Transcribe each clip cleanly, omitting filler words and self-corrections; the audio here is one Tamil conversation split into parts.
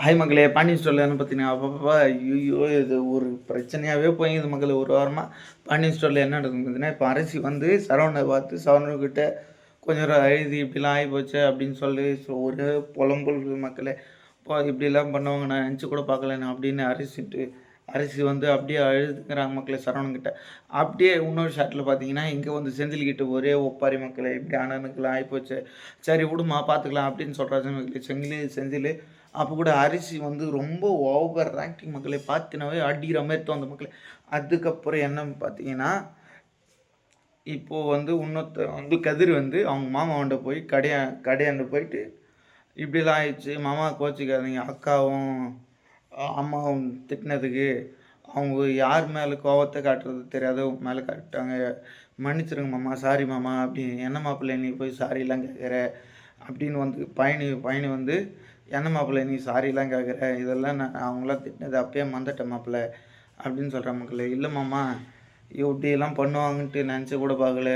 ஹாய் மக்களே, பாண்டியன் ஸ்டோர்லன்னு பார்த்தீங்கன்னா அப்பப்போ ஐயோ இது ஒரு பிரச்சனையாகவே போயிங்குது மக்களே. ஒரு வாரமாக பாண்டியன் ஸ்டோரில் என்ன நடக்குதுன்னு பார்த்தீங்கன்னா, இப்போ அரசி வந்து சரவணனை பார்த்து சரவணன்கிட்ட கொஞ்சம் அழுது இப்படிலாம் ஆகிப்போச்சு அப்படின்னு சொல்லி ஒரே புலம்பல் மக்களே. இப்போ இப்படிலாம் பண்ணுவாங்க நான் நினச்சி கூட பார்க்கலண்ணா அப்படின்னு அரசி வந்து அப்படியே அழுதுங்கிறாங்க மக்களே சரவணன்கிட்ட. அப்படியே இன்னொரு ஷாட்டில் பார்த்தீங்கன்னா, இங்கே வந்து செந்தில்கிட்ட ஒரே ஒப்பாரி மக்களே, இப்படி அண்ணனுக்கெல்லாம் ஆகிப்போச்சு, சரி விடுமா பார்த்துக்கலாம் அப்படின்னு சொல்கிறாங்க மக்களே. செந்தில் அப்போ கூட அரிசி வந்து ரொம்ப ஓவர் ஆக்டிங் மக்களே, பார்த்தினாவே அடிக்கிற மாதிரி தோந்த மக்களே. அதுக்கப்புறம் என்னன்னு பார்த்தீங்கன்னா, இப்போது வந்து இன்னொருத்த வந்து கதிர் வந்து அவங்க மாமாவண்ட போய் கடையாண்ட போயிட்டு இப்படிலாம் ஆயிடுச்சு மாமா, கோச்சிக்காதீங்க, அக்காவும் அம்மாவும் திட்டினதுக்கு அவங்க யார் மேலே கோவத்தை காட்டுறது தெரியாதவங்க மேலே காட்டிட்டாங்க, மன்னிச்சிருங்க மாமா, சாரி மாமா அப்படி. என்ன மாப்பிள்ளை நீ போய் சாரிலாம் கேட்குற அப்படின்னு வந்து பயணி வந்து, என்ன மாப்பிள்ளை நீ சாரிலாம் கேட்குற, இதெல்லாம் நான் அவங்களாம் திட்டினது அப்பயே மறந்துட்டேன் மாப்பிள்ளை அப்படின்னு சொல்கிற மக்களே. இல்லை மாமா இப்படியெல்லாம் பண்ணுவாங்கன்ட்டு நினச்சி கூட பார்க்கல,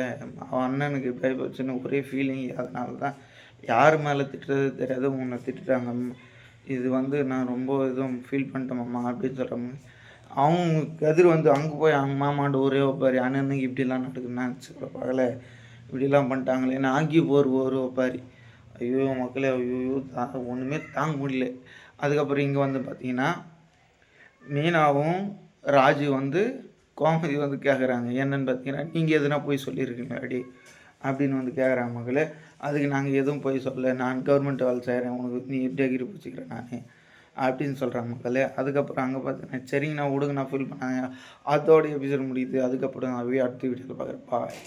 அவன் அண்ணனுக்கு இப்படி போச்சுன்னு ஒரே ஃபீலிங், அதனால தான் யார் மேலே திட்டுறது தெரியாது உன்னை திட்டுட்டாங்க, இது வந்து நான் ரொம்ப இதுவும் ஃபீல் பண்ணிட்டேன் மாமா அப்படின்னு சொல்கிறாங்க. அவங்க கதிர் வந்து அங்கே போய் அவங்க மாமாண்ட ஒரே ஒப்பாரி, அண்ணனுக்கு இப்படிலாம் நடக்குதுன்னு நினச்சி கூட பார்க்கல, இப்படிலாம் பண்ணிட்டாங்களேன்னு ஆங்கி ஒரு ஒப்பாரி. ஐயோ மக்களே, ஐயோ ஒன்றுமே தாங்க முடியல. அதுக்கப்புறம் இங்கே வந்து பார்த்தீங்கன்னா, மீனாவும் ராஜு வந்து கோமதி வந்து கேட்குறாங்க, என்னென்னு பார்த்தீங்கன்னா, நீங்கள் எதுனா போய் சொல்லியிருக்கீங்களாடி அப்படின்னு வந்து கேட்குறாங்க மக்களே. அதுக்கு நாங்கள் எதுவும் போய் சொல்ல, நான் கவர்மெண்ட் வேலை செய்கிறேன், உனக்கு நீ டிகிரி பிடிச்சிக்கிறேன் நான் அப்படின்னு சொல்கிறாங்க மக்களே. அதுக்கப்புறம் அங்கே பார்த்தீங்கன்னா, சரிங்கண்ணா விடுங்கண்ணா ஃபீல் பண்ணாங்க. அதோட எபிசோட் முடியுது. அதுக்கப்புறம் அடுத்த வீடியோவில் பார்க்குறேன். பாய்.